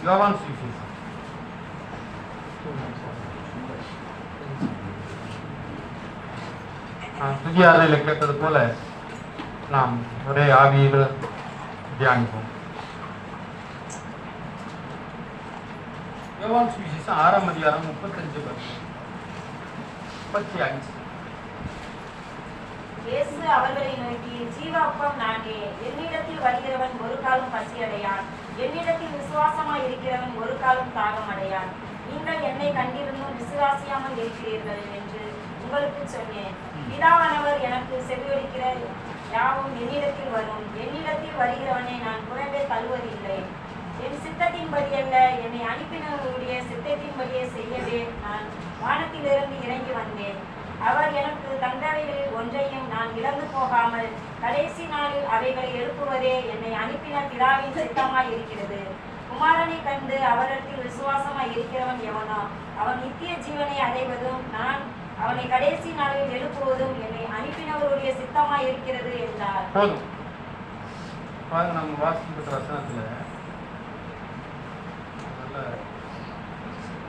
யோவான் சுவிசேஷம் துதி ஆராயில் கேட்டது போல நாம் ஒரே ஆவியில் தியானிப்போம். யோவான் சுவிசேஷம் 6ஆம் அதிகாரம் 35. இயேசு அவர்களை நோக்கி, ஜீவ அப்பம் நானே. என்னிடத்தில் வருகிறவன் ஒரு காலம் பசியடையான். என்னிடத்தில் விசுவாசமாய் இருக்கிறவன் ஒரு காலம் தாகம் அடையான். நீங்கள் என்னை கண்டிருந்தும் விசுவாசியாமல் இருக்கிறீர்கள் என்று உங்களுக்கு சொன்னேன். பிதாவானவர் எனக்கு செவியொலிக்கிற யாவும் என்னிடத்தில் வரும். என்னிடத்தில் வருகிறவனை நான் புறம்பே தள்ளுவதில்லை. என் சித்தத்தின்படி அல்ல, என்னை அனுப்பினவருடைய சித்தத்தின்படியே செய்யவே நான் வானத்திலிருந்து இறங்கி வந்தேன். அவர் எனக்கு தந்தவைகளில் ஒன்றையும் நான் இழந்து போகாமல் கடைசி நாளில் அவைகளை எழுப்புவதே என்னை அனுப்பின பிதாவின் சித்தமாய் இருக்கிறது. குமாரனை கண்டு அவரிடத்தில் விசுவாசமாய் இருக்கிறவன் எவனோ அவன் நித்திய ஜீவனை அடைவதும் நான் அவனை கடைசி நாளில் எழுப்புவதும் என்னை அனுப்பினவருடைய சித்தமாய் இருக்கிறது என்றார். நம்ம வாசிக்கிற வசனத்துல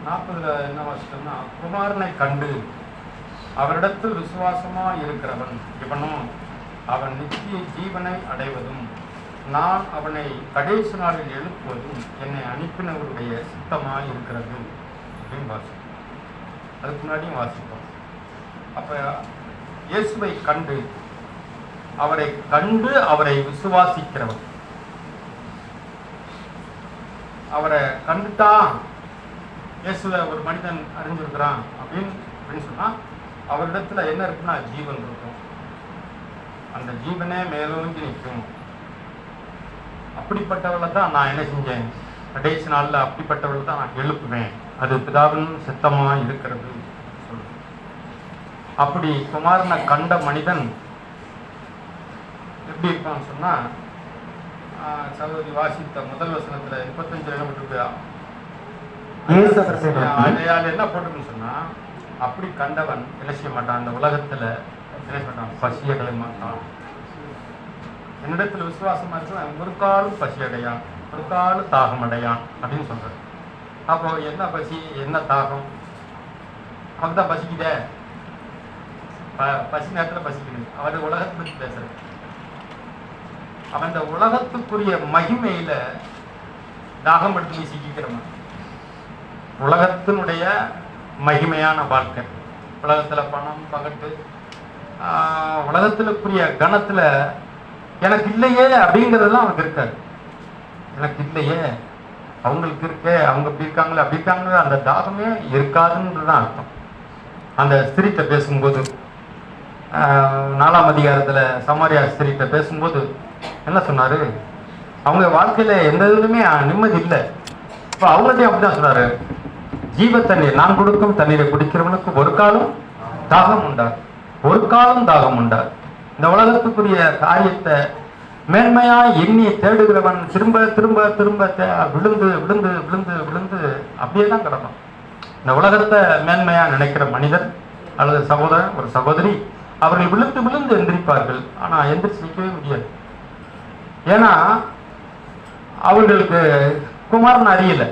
40 என்ன வாசிட்டோம்னா, குமாரனை கண்டு அவரிடத்தில் விசுவாசமா இருக்கிறவன் இவனும் அவன் நித்திய ஜீவனை அடைவதும் நான் அவனை கடைசி நாளில் எழுப்புவதும் என்னை அனுப்பினவருடைய சித்தமாக இருக்கிறது அப்படின்னு வாசிப்போம். அதுக்கு முன்னாடியும் வாசிப்போம். அப்ப இயேசுவை கண்டு அவரை விசுவாசிக்கிறவன், அவரை கண்டுட்டான், இயேசுவை ஒரு மனிதன் அறிஞ்சிருக்கிறான் அப்படின்னு சொன்னா அவரிடத்துல என்ன இருக்குன்னா ஜீவன் இருக்கும். அந்த ஜீவனே மேலோங்கி நிற்கும். அப்படிப்பட்டவளை தான் நான் என்ன செஞ்சேன், கடைசி நாளில் அப்படிப்பட்டவளை தான் நான் எழுப்புவேன். அது பிதாவின் சித்தமா இருக்கிறது. அப்படி குமாரனை கண்ட மனிதன் எப்படி இருப்பான்னு சொன்னா, சகோதரி வாசித்த முதல் வசனத்துல 35 என்ன போட்டுருக்குன்னு சொன்னா, அப்படி கண்டவன் என்ன செய்ய மாட்டான், அந்த உலகத்துல என்ன செய்ய மாட்டான், பசியடைய மாட்டான். என்னிடத்துல விசுவாசமா இருக்க ஒரு காலம் பசி அடையான், ஒரு காலம் தாகம் அடையான் அப்படின்னு சொல்ற. அப்போ என்ன பசி என்ன தாகம், அவன் தான் பசிக்குதே, பசி நேரத்துல பசிக்குது. அவன் உலகத்தை பற்றி பேசுற, அவன் இந்த உலகத்துக்குரிய மகிமையில தாகம் எடுத்து நீ சிக்கிக்கிறவன். உலகத்தினுடைய மகிமையான வாழ்க்கை, உலகத்துல பணம் பகட்டு, உலகத்துக்குரிய கணத்துல எனக்கு இல்லையே அப்படிங்கிறதெல்லாம் அவனுக்கு இருக்காது. எனக்கு இல்லையே, அவங்களுக்கு இருக்கே, அவங்க அப்படி இருக்காங்களே அப்படி இருக்காங்களே, அந்த தாகமே இருக்காதுன்றதுதான் அர்த்தம். அந்த ஸ்திரீட்ட பேசும்போது 4ஆம் அதிகாரத்துல சமாரியா ஸ்திரீட்ட பேசும்போது என்ன சொன்னாரு, அவங்க வாழ்க்கையில எந்த இதுலுமே நிம்மதி இல்லை. இப்போ அவங்கள்ட்டையும் அப்படிதான் சொன்னாரு, ஜீவ தண்ணீர் நான் கொடுக்கும் தண்ணீரை குடிக்கிறவனுக்கு ஒரு காலம் தாகம் உண்டார், ஒரு காலம் தாகம் உண்டார். இந்த உலகத்துக்குரிய காரியத்தை மேன்மையா எண்ணி தேடுகிறவன் திரும்ப திரும்ப திரும்ப விழுந்து விழுந்து விழுந்து விழுந்து அப்படியே தான் கிடக்கும். இந்த உலகத்தை மேன்மையா நினைக்கிற மனிதன் அல்லது சகோதரன் ஒரு சகோதரி அவர்கள் விழுந்து விழுந்து எந்திரிப்பார்கள். ஆனா எந்திரிச்சு நிற்கவே முடியாது. ஏன்னா அவர்களுக்கு குமாரன் அறியல,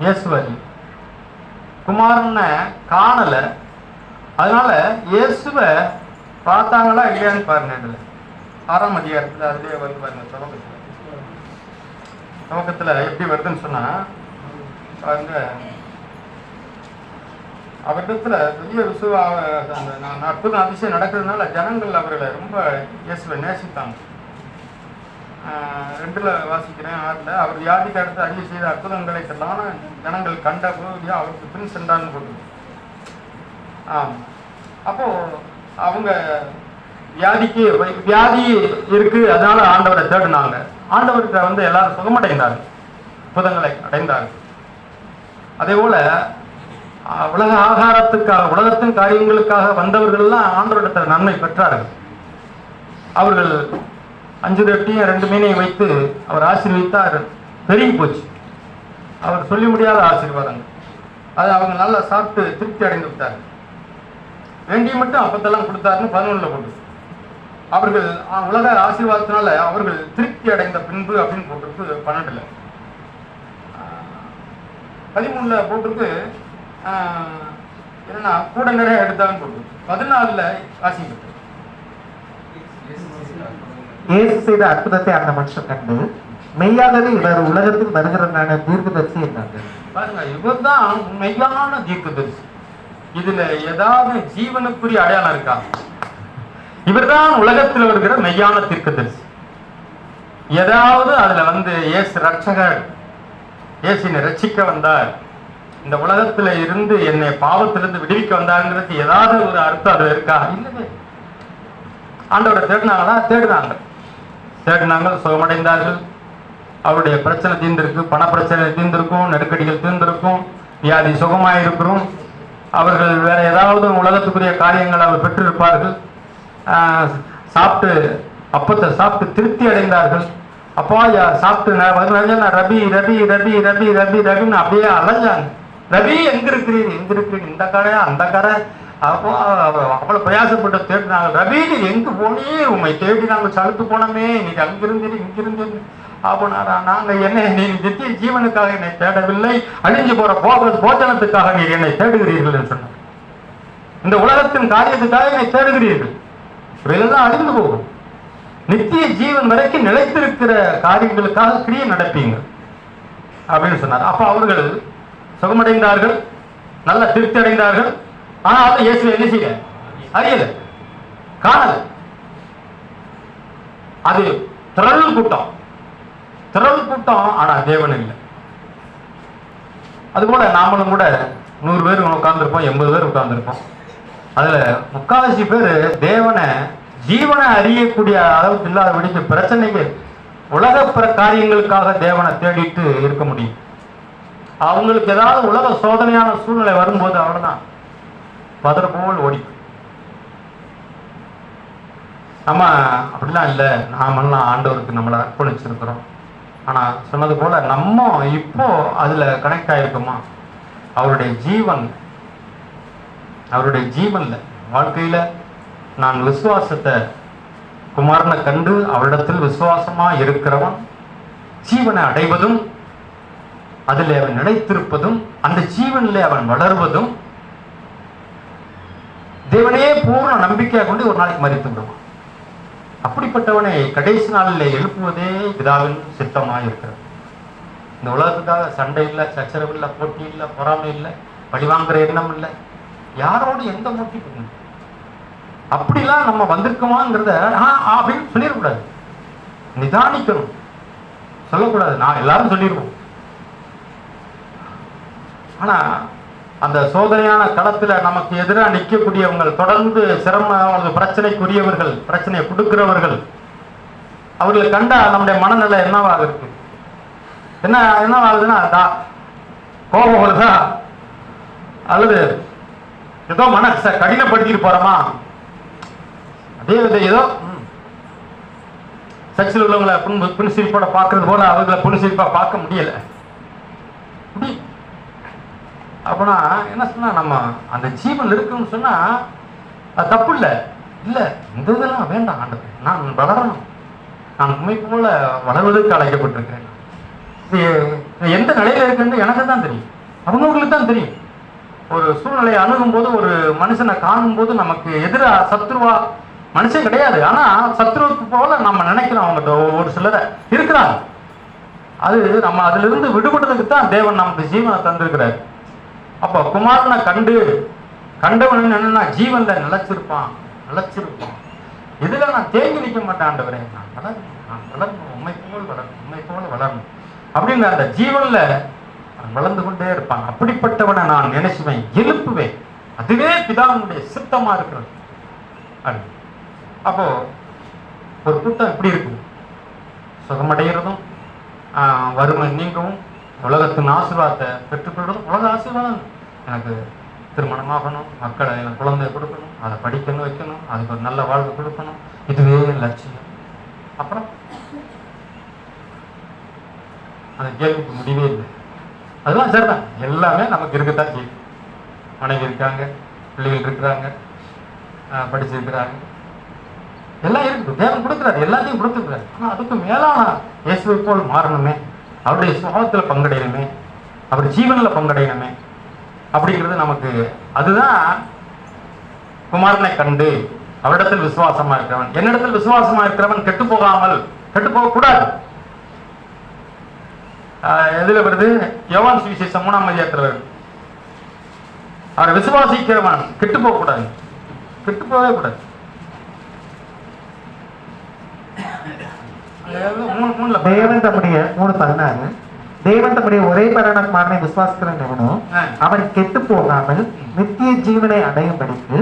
இயேசு அறிய, குமாரனை காணல. அதனால இயேசுவை பார்த்தாங்களா இல்லையான்னு பாருங்க. 6ஆம் அதிகாரத்துல அதுலயே வந்து பாருங்க, துவக்கத்துல எப்படி வருதுன்னு சொன்னா பாருங்க, அவரிடத்துல பெரிய அந்த அற்புதம் அதிசயம் நடக்கிறதுனால ஜனங்கள் அவர்களை ரொம்ப இயேசுவை நேசித்தாங்க. 2ல் வாசிக்கிறேன் 6ல், அவர் வியாதிக்கு அடுத்து அருளி செய்த அற்புதங்களை எல்லாம் ஜனங்கள் கண்ட போது அவருக்கு பின் சென்றான்னு போட்டு. அப்போ அவங்க வியாதி இருக்கு, அதனால ஆண்டவரை தேடினாங்க. ஆண்டவர்கிட்ட வந்து எல்லாரும் சுகமடைந்தார்கள், அற்புதங்களை அடைந்தார்கள். அதே போல உலக ஆகாரத்துக்காக உலகத்தின் காரியங்களுக்காக வந்தவர்கள் எல்லாம் ஆண்டவரிடத்தில் நன்மை பெற்றார்கள். அவர்கள் 5 ரொட்டியும் 2 மீனையும் வைத்து அவர் ஆசீர்வதித்தார், பெருகி போச்சு. அவர் சொல்லி முடியாத ஆசீர்வாதங்கள். அது அவங்க நல்லா சாப்பிட்டு திருப்தி அடைந்து விட்டார்கள். வேண்டிய மட்டும் அப்பத்தெல்லாம் கொடுத்தாருன்னு 11ல் போட்டு. அவர்கள் உலக ஆசீர்வாதத்தினால அவர்கள் திருப்தி அடைந்த பின்பு அப்படின்னு போட்டிருக்கு 12ல். 13 போட்டிருக்கு என்னன்னா கூட நிறைய எடுத்தான்னு போட்டு 14 வாசிக்கிட்டு இயேசு செய்த அற்புதத்தை அந்த மனுஷன் கண்டு மெய்யாகவே இவர் உலகத்தில் வருகிறதான தீர்க்கதரிசி என்றாங்க. பாருங்க, இவர் தான் மெய்யான தீர்க்கதரிசி. இதுல ஏதாவது ஜீவனுக்குரிய அடையாளம் இருக்கா? இவர்தான் உலகத்தில் வருகிற மெய்யான தீர்க்கதரிசி. ஏதாவது அதுல இயேசு ரட்சகர், இயேசுனை ரட்சிக்க வந்தார், இந்த உலகத்துல இருந்து என்னை பாவத்திலிருந்து விடுவிக்க வந்தாருங்கிறது ஏதாவது ஒரு அர்த்தம் அதுல இருக்கா? இல்லவே. ஆண்டவரை தேடினாங்களா? தேடினாங்க, சுகமடைந்தார்கள். அவருடைய பிரச்சனை தீர்ந்திருக்கு, பண பிரச்சனை தீர்ந்திருக்கும், நெருக்கடிகள் தீர்ந்திருக்கும், வியாதி சுகமாயிருக்கிறோம். அவர்கள் வேற ஏதாவது உலகத்துக்குரிய காரியங்கள் அவர் பெற்றிருப்பார்கள். சாப்பிட்டு அப்பத்தை சாப்பிட்டு திருப்தி அடைந்தார்கள். அப்பா சாப்பிட்டு ரபி ரபி ரபி ரபி ரபி ரபின்னு அப்படியே அலைஞ்சாங்க. ரபி எங்க இருக்கிறீர், இந்த கடை அந்த கடை. அப்போ அவ்வளவு பிரயாசப்பட்டு தேடினாங்க. ரபி நீ எங்க போனே, உண்மை தேடி நாங்கள் சலுத்து போனோமே, நீ அங்கிருந்தீர் இங்கிருந்தீர். அப்போ நாங்க என்ன, நீ நித்திய ஜீவனுக்காக என்னை தேடவில்லை, அழிஞ்சு போற போஜனத்துக்காக நீர் என்னை தேடுகிறீர்கள் என்று சொன்னார். இந்த உலகத்தின் காரியத்துக்காக என்னை தேடுகிறீர்கள், இவையெல்லாம் அழிந்து போகும். நித்திய ஜீவன் வரைக்கும் நிலைத்திருக்கிற காரியங்களுக்காக கிரியை நடப்பீங்க அப்படின்னு சொன்னார். அப்ப அவர்கள் சுகமடைந்தார்கள், நல்ல திருப்தி அடைந்தார்கள். ஆனாலும் இயேசு என்ன செய்ய அறியல, காணல. அது திரள் கூட்டம், ஆனா தேவன் இல்லை. அதுபோல நாமளும் கூட 100 பேர் உட்கார்ந்துருப்போம், 80 பேர் உட்கார்ந்துருப்போம். அதுல 3/4 பேர் தேவனை ஜீவனை அறியக்கூடிய அளவுக்கு இல்லாதபடிக்கு பிரச்சனைகள் உலக காரியங்களுக்காக தேவனை தேடிட்டு இருக்க முடியும். அவங்களுக்கு ஏதாவது உலக சோதனையான சூழ்நிலை வரும்போது அவ்வளவுதான், பதற போல் ஓடி. நம்ம அப்படிலாம் இல்லை, நாமெல்லாம் ஆண்டவருக்கு நம்மளை அர்ப்பணிச்சிருக்கிறோம். ஆனா சொன்னது போல நம்ம இப்போ அதுல கனெக்ட் ஆயிருக்குமா? அவருடைய ஜீவன்ல வாழ்க்கையில நான் விசுவாசத்தை குமாரனை கண்டு அவரிடத்தில் விசுவாசமா இருக்கிறவன் ஜீவனை அடைவதும், அதில் அவன் நிலைத்திருப்பதும், அந்த ஜீவனில் அவன் வளர்வதும், தேவனையே பூர்ண நம்பிக்கையாக கொண்டு ஒரு நாளைக்கு மரித்து விடுவான். அப்படிப்பட்டவனை கடைசி நாளில் எழுப்புவதே பிதாவின் சித்தமாக இருக்கிறது. இந்த உலகத்துக்காக சண்டை இல்லை, சச்சரவு இல்லை, போட்டி இல்லை, பொறாமை இல்லை, பழிவாங்குற எண்ணம் இல்லை, யாரோடு எந்த மோட்டிவும். அப்படிலாம் நம்ம வந்திருக்கோமாங்கிறத அப்படின்னு சொல்லிடக்கூடாது, நிதானிக்கணும். சொல்லக்கூடாது, நான் எல்லாரும் சொல்லிடுவோம். ஆனா அந்த சோதனையான களத்துல நமக்கு எதிராக நிற்கக்கூடியவங்க, தொடர்ந்து பிரச்சனைக்குரியவர்கள், பிரச்சனையை கொடுக்கிறவர்கள், அவர்களை கண்டா நம்முடைய மனநிலை என்னவாக இருக்கு? என்னவாகுதுன்னா கோபம் வருதா, அல்லது ஏதோ மனசை கடினப்படுத்திட்டு போறோமா? அதே வித ஏதோ சர்ச்சில் உள்ளவங்களை புனிசிரிப்போட பார்க்கறது போல அவர்களை புனிசிரிப்பா பார்க்க முடியல. அப்படின்னா என்ன சொன்னா, நம்ம அந்த ஜீவன் இருக்குன்னு சொன்னா அது தப்பு இல்லை. இல்லை, இந்த இதெல்லாம் வேண்டாம் ஆண்டவரே, நான் வளரணும், நான் உண்மை போல வளர்வதற்கு அழைக்கப்பட்டிருக்கிறேன். எந்த நிலையில இருக்குன்னு எனக்கு தான் தெரியும், அவங்களுக்கு தான் தெரியும். ஒரு சூழ்நிலையை அணுகும் போது, ஒரு மனுஷனை காணும் போது நமக்கு எதிரா சத்ருவா மனுஷன் கிடையாது, ஆனா சத்ருவுக்கு போல நம்ம நினைக்கிறோம். அவங்க ஒரு சிலரை இருக்கிறாங்க. அது நம்ம அதுல இருந்து விடுபடுறதுக்கு தான் தேவன் நமக்கு ஜீவனை தந்திருக்கிறார். அப்ப குமாரனை கண்டவன் என்னன்னா ஜீவன்ல நிலைச்சிருப்பான். இதுல நான் தேங்கி நிற்க மாட்டேன். ஆண்டவரே, நான் வளரணும், உண்மை போல வளரணும் அப்படின்னு அந்த ஜீவன்ல வளர்ந்து கொண்டே இருப்பான். அப்படிப்பட்டவனை நான் நினைச்சுவேன், எழுப்புவேன். அதுவே பிதாவுடைய சித்தமா இருக்கிறது. அப்போ ஒரு கூட்டம் எப்படி இருக்கும்? சுகமடைகிறதும், வறுமை நீங்கவும், உலகத்தின் ஆசீர்வாதத்தை பெற்றுக்கொள்றதும். உலக ஆசீர்வாதம், எனக்கு திருமணமாகணும், மக்களை எனக்கு குழந்தைய கொடுக்கணும், அதை படிக்கணும், வைக்கணும், அதுக்கு ஒரு நல்ல வாழ்வு கொடுக்கணும், இதுவே லட்சியம். அப்புறம் அந்த கேள்விக்கு முடிவே இல்லை. அதெல்லாம் சரிதான், எல்லாமே நமக்கு இருக்கத்தான் செய்யும். மனைவி இருக்காங்க, பிள்ளைகள் இருக்கிறாங்க, படிச்சிருக்கிறாங்க, எல்லாம் இருக்குது. தேவன் கொடுக்குறாரு, எல்லாத்தையும் கொடுத்துருக்குறாரு. ஆனால் அதுக்கு மேலான இயேசுவை போல் மாறணுமே, அவருடைய சுபாவத்தில் பங்கடையணுமே, அவர் ஜீவன்ல பங்கடையணுமே அப்படிங்கிறது நமக்கு. அதுதான் குமாரனை கண்டு அவரிடத்தில் விசுவாசமா இருக்கிறவன், என்னிடத்தில் விசுவாசமா இருக்கிறவன் கெட்டு போகாமல், கெட்டு போக கூடாது. எதுல வருது? யோவான் சுவிசேஷம் 3ஆம் அதிகாரத்துல வருது. அவரை விசுவாசிக்கிறவன் கெட்டு போக கூடாது, கெட்டு போகவே கூடாது. தேவன் தம்முடைய 3:16 தேவன் தம்முடைய ஒரே பேரான குமாரனை விசுவாசிக்கிறவன் எவனோ அவன் கெட்டு போகாமல் நித்திய ஜீவனை அடையும்படிக்கு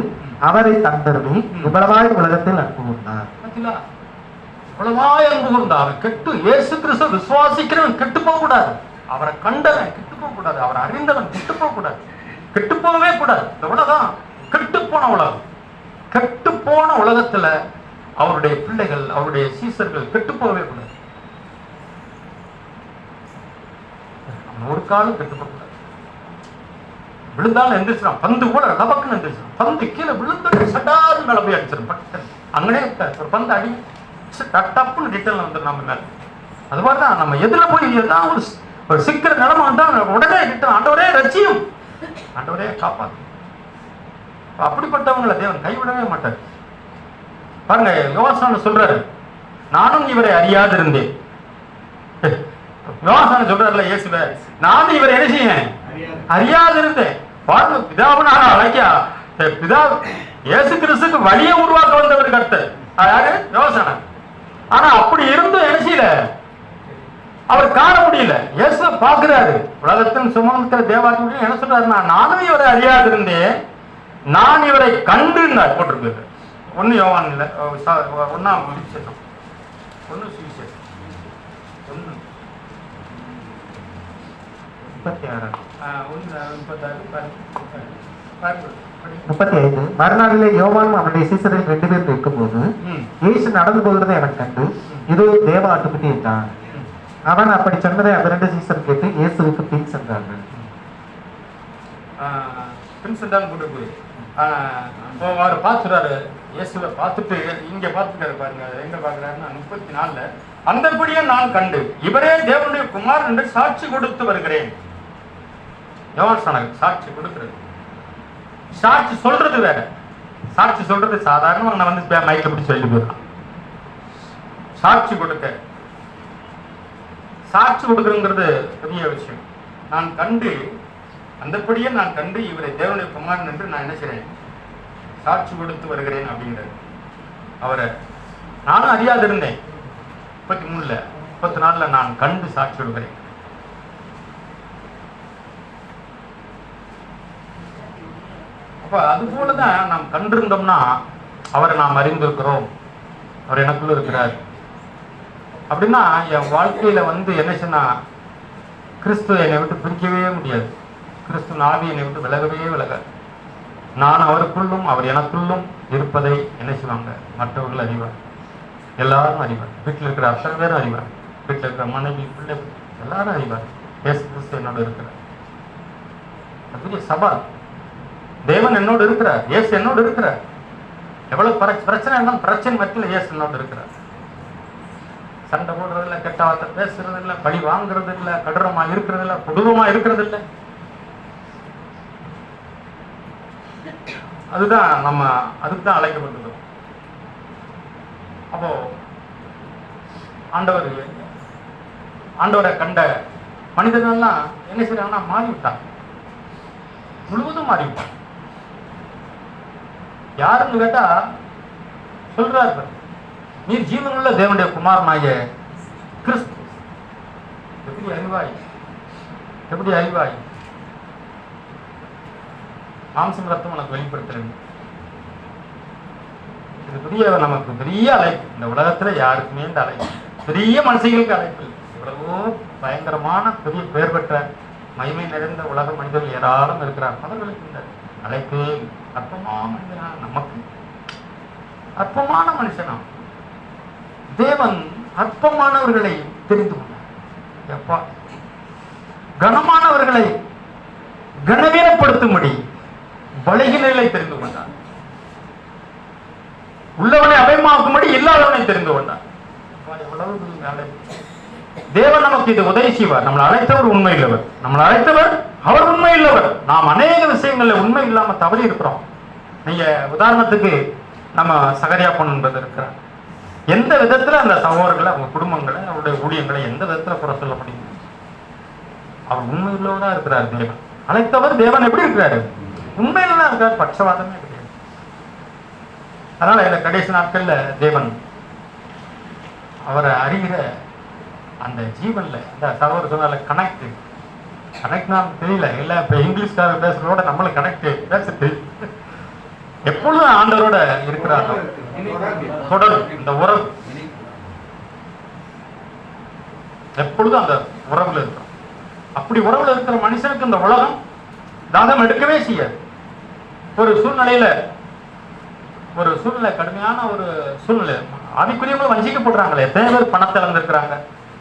அவரை தந்தருளி இவ்வளவாய் உலகத்தில் அன்பு கூர்ந்தார். இவ்வளவாய் அன்பு கூர்ந்தார். அவன் கெட்டு, இயேசு கிறிஸ்துவை விசுவாசிக்கிறவன் கெட்டு போக கூடாது, அவரை கண்டவன் கெட்டு போக கூடாது, அவரை அறிந்தவன் கெட்டு போக கூடாது, கெட்டு போகவே கூடாது. இந்த உலகம் கெட்டு போன உலகம். கெட்டு போன உலகத்துல அவருடைய பிள்ளைகள், அவருடைய சீசர்கள் கெட்டு போகவே கூடாது. ஒரு காலம் கெட்டு போக கூடாது. விழுந்தாலும் எந்திரிச்சிடும், பந்து கூட லபக்குன்னு எந்திரிச்சிடும். பந்து கீழே விழுந்து சட்டாரு மேல போய் அடிச்சிடும். அங்கனே ஒரு பந்து அடி டப்புன்னு ரிட்டர்ன் வந்துடும் நம்ம மேல. அது மாதிரிதான் நம்ம எதுல போய் ஏதாவது ஒரு சிக்கிற நிலைமை வந்தா உடனே ரிட்டர்ன், ஆண்டவரே ரட்சியும், ஆண்டவரே காப்பாத்து. அப்படிப்பட்டவங்களை தேவன் கைவிடவே மாட்டார். பாருங்க, யோவான் சொல்றாரு, நானும் இவரை அறியாதிருந்தேன். யோவான் சொல்றாருல இயேசுவே, நானும் இவரை என்ன செய்யேன்? அறியாதிருந்தேன். பாருங்க, பிதாவுன்னு அழைக்க பிதா இயேசு கிறிஸ்துக்கு வழியை உருவாக்க வந்தவர் கர்த்தர் யாரு? யோவான். ஆனா அப்படி இருந்தும் என்ன செய்யல, அவர் காண முடியல. இயேசு பாக்குறாரு, உலகத்தின் சுமந்திர தேவாலயம் என்ன சொல்றாரு? நானும் இவரை அறியாதிருந்தேன், நான் இவரை கண்டு போட்டிருக்கு. 1 யோவான் இல்ல, 1ஆம் சுவிசேஷம், 1 சுவிசேஷம் 35 மறுநாளிலே யோவானும் அவனுடைய சீசரில் 2 பேர் இருக்கும்போது இயேசு நடந்து போகிறதை எனக்கு கண்டு, இதோ தேவ ஆட்டுக்குட்டி என்றான். அவன் அப்படி சொன்னதை அந்த 2 சீசர் கேட்டு இயேசுவுக்கு பின் சென்றார்கள். அவர் பார்த்துறாரு, இயேசுவை பார்த்துட்டு இங்க பார்த்துட்டாரு. பாருங்க எங்க பாக்குறாருன்னா 34 அந்தபடியே நான் கண்டு இவரே தேவனுடைய குமாரன் என்று சாட்சி கொடுத்து வருகிறேன். யோவான் சாட்சி கொடுக்கிறது, சாட்சி சொல்றது வேற. சாட்சி சொல்றது சாதாரணமா நான் வந்து மைக்க பிடிச்சி சொல்லி போயிடலாம். சாட்சி கொடுக்க, சாட்சி கொடுக்குறங்கிறது பெரிய விஷயம். நான் கண்டு, அந்தபடியே நான் கண்டு இவரை தேவனுடைய குமாரன் என்று நான் என்ன செய்றேன்? சாட்சி கொடுத்து வருகிறேன் அப்படிங்கிறது. அவரை நானும் அறியாதிருந்தேன். 33 34 நான் கண்டு சாட்சி கொடுக்கிறேன். அப்ப அது போலதான் நாம் கண்டிருந்தோம்னா அவரை நாம் அறிந்திருக்கிறோம், அவர் எனக்குள்ள இருக்கிறார் அப்படின்னா என் வாழ்க்கையில வந்து என்ன சொன்னா, கிறிஸ்து என்னை விட்டு பிரிக்கவே முடியாது. கிறிஸ்து ஆவி என்னை விட்டு விலகவே விலகாது. நான் அவருக்குள்ளும் அவர் எனக்குள்ளும் இருப்பதை என்ன செய்வாங்க? மற்றவர்கள் அறிவார், எல்லாரும் அறிவார். வீட்டில் இருக்கிற அத்தனை பேரும் அறிவார், வீட்டில் இருக்கிற மனைவி பிள்ளை எல்லாரும் அறிவார். இயேசு கிறிஸ்து என்னோட இருக்கிறார். பெரிய சவால். தேவன் என்னோடு இருக்கிறார், இயேசு என்னோடு இருக்கிறார். எவ்வளவு பிரச்சனை இருந்தாலும் பிரச்சனை மத்தியில் இயேசு என்னோடு இருக்கிறார். சண்டை போடுறது இல்லை, கெட்ட வார்த்தை பேசுறது இல்லை, பழி வாங்குறது இல்லை, கடூரமா இருக்கிறது இல்லை, கொடூரமா இருக்கிறது இல்லை. அதுதான் நம்ம அதுக்கு தான் அழைக்கப்பட்டிருக்கோம். அப்போ ஆண்டவரை கண்ட மனிதர்கள்லாம் என்ன செய்யறாங்கன்னா மாறிவிட்டாங்க, முழுவதும் மாறிவிட்டாங்க. யாருன்னு கேட்டா சொல்றாரு, நீர் ஜீவனுள்ள தேவனுடைய குமாரனாகிய கிறிஸ்து. எப்படி அறிவாய், எப்படி அறிவாய்? மாம்சம் ரத்தம் உனக்கு வெளிப்படுத்துறது. இது பெரிய நமக்கு பெரிய அழைப்பு. இந்த உலகத்துல யாருக்குமே இந்த அழைப்பு, பெரிய மனுஷங்களுக்கு அழைப்பு இல்லை. எவ்வளவோ பயங்கரமான பெரிய பெயர் பெற்ற மகிமை நிறைந்த உலக மனிதர்கள் ஏராளம் இருக்கிறார். அவர்களுக்கு இந்த அழைப்பே அற்பமான மனிதனா, நமக்கு அற்பமான மனுஷனா தேவன் அற்பமானவர்களை தெரிந்து கொண்டார். கனமானவர்களை கனவீனப்படுத்தும்படி பலகீனங்களை தெரிந்து கொண்டார். உள்ளவனை அபயமாக்கும்படி இல்லாதவனை தெரிந்து கொண்டார். எவ்வளவு தேவன் நமக்கு இது உதவி செய்வார். நம்மளை அழைத்தவர் உண்மை இல்லவர், நம்மளை அழைத்தவர் அவர் உண்மை இல்லவர். நாம் அநேக விஷயங்கள்ல உண்மை இல்லாம தவறி இருக்கிறோம். நீங்க உதாரணத்துக்கு நம்ம சகரியா பொண்ணு என்பது இருக்கிறார். எந்த விதத்துல அந்த சகோதரர்களை, அவங்க குடும்பங்களை, அவருடைய ஊழியங்களை எந்த விதத்துல குறை சொல்ல முடியும்? அவர் உண்மை உள்ளவரா இருக்கிறார். தேவன் அழைத்தவர் தேவன் எப்படி இருக்கிறாரு? உண்மையில தான் இருக்கார், பட்சவாதமே கிடையாது. அதனால இந்த கடைசி நாட்கள்ல தேவன் அவரை அறிகிற அந்த ஜீவன்ல இந்த சகோதரர் சொன்னால கனெக்ட் நாம் தெரியல. இல்ல இப்ப இங்கிலீஷ்கார பேசுறதோட நம்மளுக்கு கனெக்ட் பேச தெரியும். எப்பொழுதும் ஆண்டவரோட இருக்கிறாங்க தொடர் இந்த உறவு, எப்பொழுதும் அந்த உறவுல இருக்கிறோம். அப்படி உறவுல இருக்கிற மனுஷனுக்கு இந்த உலகம் தாகம் எடுக்கவே செய்யாது. ஒரு சூழ்நிலை கடுமையான ஒரு சூழ்நிலை, ஆவிக்குரியவங்களும் வஞ்சிக்கப்படுறாங்களே. எத்தனை பேர் பணத்தை இழந்திருக்கிறாங்க.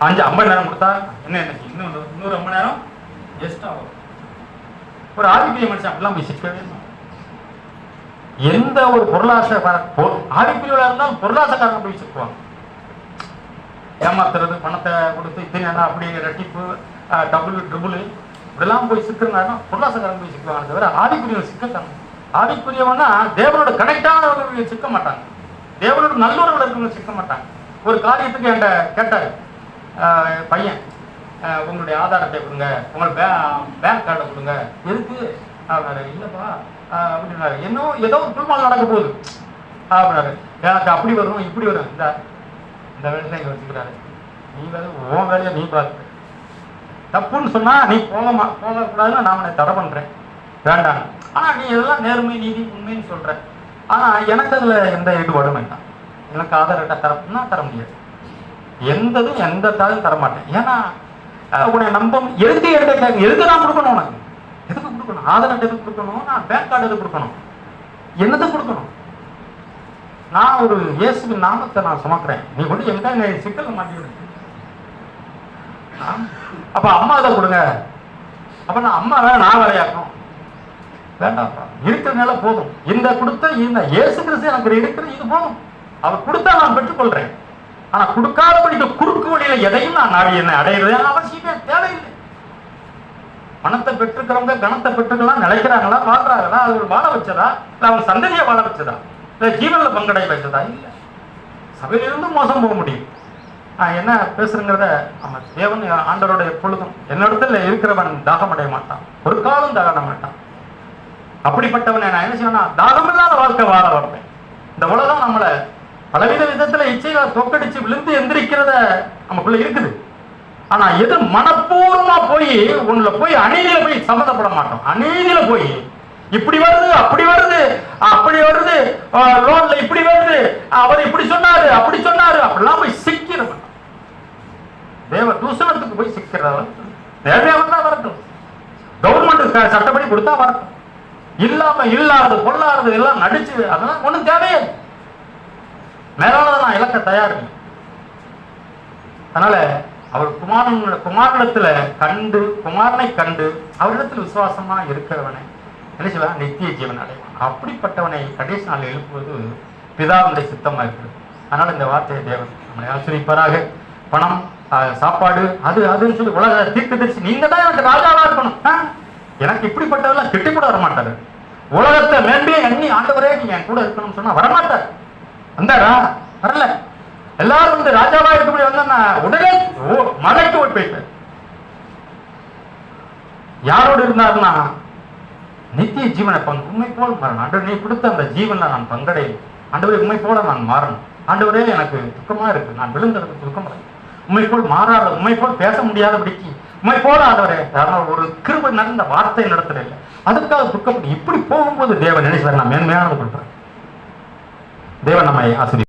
50 நேரம் கொடுத்தா என்ன இன்னும் 50 நேரம் எக்ஸ்ட்ரா வரும். ஒரு ஆவிக்குரிய மனுஷன் அப்படிலாம் போய் சிக்கவே எந்த ஒரு பொருளாசை ஆவிக்குரியவா இருந்தாலும் பொருளாசைக்காரங்க போய் சிக்குவாங்க. ஏமாத்துறது, பணத்தை கொடுத்து இத்தனை அப்படி ரெட்டிப்பு ட்ரிபிள் இப்படிலாம் போய் சிக்கிறனால பொருளாசைக்காரங்க போய் சிக்குவாங்க. தவிர ஆவிக்குரியவங்க சிக்கத்தாங்க. ஆவிக்குரியவனா தேவனோட கனெக்டானவர்கள் சிக்க மாட்டாங்க, தேவனோட நல்லுறவுல இருக்கவங்க சிக்க மாட்டாங்க. ஒரு காரியத்துக்கு என்கிட்ட கேட்டாரு பையன், உங்களுடைய ஆதாரத்தை கொடுங்க, உங்களோட பேங்க் கார்டை கொடுங்க. எதுக்கு அப்படின்னாரு. இல்லப்பா அப்படின்னாரு. ஏதோ ஒரு குழுமால் நடக்க போகுது அப்படின்னாரு. எனக்கு அப்படி வரும் இப்படி வரும். இந்த வேலையில இங்க வச்சுக்கிறாரு. நீ வேலை உன் வேலையை நீ பார்த்து, தப்புன்னு சொன்னா நீ போகக்கூடாதுன்னு நான் உன்னை தடை பண்றேன், வேண்டாம். ஆனா நீ இதெல்லாம் நேர்மை நீதி உண்மைன்னு சொல்ற. ஆனா எனக்கு அதுல எந்த ஈடுபாடும் வேண்டாம். எனக்கு ஆதார் அட்டை தரப்புன்னா தர முடியாது. எந்த தாளும் தரமாட்டேன். ஏன்னா உன்னை நம்ப எதுக்கு நான் கொடுக்கணும்? உனக்கு எதுக்கு கொடுக்கணும்? ஆதார் அட்டை எதுக்கு கொடுக்கணும்? நான் பேங்க் கார்டு எதுக்கு கொடுக்கணும்? என்னது கொடுக்கணும்? நான் ஒரு இயேசுவின் நாமத்தை நான் சுமக்கிறேன். நீ கொண்டு எங்க சிக்கல் மாட்டிவிடு. அப்ப அம்மா அதை கொடுங்க. அப்ப நான் அம்மா வேற நான் வேலையாக்கணும் வேண்டாம். இருக்கிறதுனால போதும். இந்த கொடுத்த இந்த இயேசு கிறிஸ்து எனக்கு இருக்கிறது இது போதும். அவர் கொடுத்தா நான் பெற்றுக்கொள்றேன். ஆனா கொடுக்காதபடிக்கு குறுக்கு வழியில எதையும் நான் நாடி என்ன அடையிறது அவசியமே தேவையில்லை. பணத்தை பெற்றுக்கிறவங்க கணத்தை பெற்றுக்கலாம் நினைக்கிறாங்களா, வாழ்றாங்களா, அது வாழ வச்சதா, இல்ல அவங்க சந்ததியை வாழ வச்சதா, இல்ல ஜீவன்ல பங்கடை வச்சதா? இல்ல. சபையிலிருந்து மோசம் போக முடியும். நான் என்ன பேசுறேங்கிறத நம்ம தேவன் ஆண்டவரோட எப்பொழுதும் என்னிடத்துல இருக்கிறவன் தாகம் அடைய மாட்டான், ஒரு காலம் தாகம் மாட்டான். அப்படிப்பட்டவனை நான் என்ன செய்வேன்னா தாகமில்லாத வாழ்க்கை வாழ வைப்பேன். இந்த உலகம் நம்மளை பலவித விதத்துல இச்சைகளை தொக்கடிச்சு விழுந்து எந்திரிக்கிறத நமக்குள்ள இருக்குது. ஆனா எது மனப்பூர்வமா போய் உன்னை போய் அநீதியில போய் சம்மந்தப்பட மாட்டோம். அநீதியில போய் இப்படி வருது அப்படி வருது அப்படி வருது, லோன்ல இப்படி வருது, அவர் இப்படி சொன்னாரு அப்படி சொன்னாரு அப்படிலாம் போய் சிக்கிற மாட்டோம். தேவ தூஷணத்துக்கு போய் சிக்கிறவன் தேவையானதான் தான் வரட்டும். கவர்மெண்ட் சட்டப்படி கொடுத்தா வரட்டும். இல்லாம இல்லாதது பொல்லாதது எல்லாம் நடிச்சு அதெல்லாம் ஒண்ணும் தேவையே. மேலானதை நான் இழக்க தயார். அதனால அவர் குமாரனிடத்துல குமாரனை கண்டு அவரிடத்தில் விசுவாசமா இருக்கிறவனை என்ன செய்வான்? நித்திய ஜீவன் அடைவான். அப்படிப்பட்டவனை கடைசி நாள் எழுப்புவது பிதாவுடைய சித்தமா இருக்குது. அதனால இந்த வார்த்தையை தேவன் நம்மளை ஆசிரியப்பாராக. பணம் சாப்பாடு அதுன்னு சொல்லி உலக தீர்க்கதரிசி நீங்க தான் எனக்கு ராஜாவா இருக்கணும், எனக்கு இப்படிப்பட்டவெல்லாம் கிட்டி கூட வரமாட்டாரு. உலகத்தை மேன்மையை எண்ணி ஆண்டவரே நீங்க என் கூட இருக்கணும்னு சொன்னா வரமாட்டார். வந்தாரா? வரல. எல்லாரும் வந்து ராஜாவா இருக்க வந்தா உடனே மலைக்கு ஓடி போயிட்டார். யாரோடு இருந்தாருன்னா நித்திய ஜீவனை உண்மை போல் மாறணும். ஆண்டவர் நீ கொடுத்த அந்த ஜீவன்ல நான் பங்கடையும். ஆண்டவரே உண்மை போல நான் மாறணும். ஆண்டவரே எனக்கு துக்கமா இருக்கு, நான் விழுந்ததுக்கு துக்கம் இல்லை. உண்மை போல் மாறாத, உண்மை போல் பேச முடியாதபடிக்கு உண்மை போல ஆண்டவரே ஒரு கிருபை நடந்த வார்த்தை நடத்துற இல்லை, அதுக்காக துக்கப்பட்டு இப்படி போகும்போது தேவன் நினைச்சு நான் மேன்மையானது கொடுக்குறேன். தேவன் நம்மை ஆசிரியர்.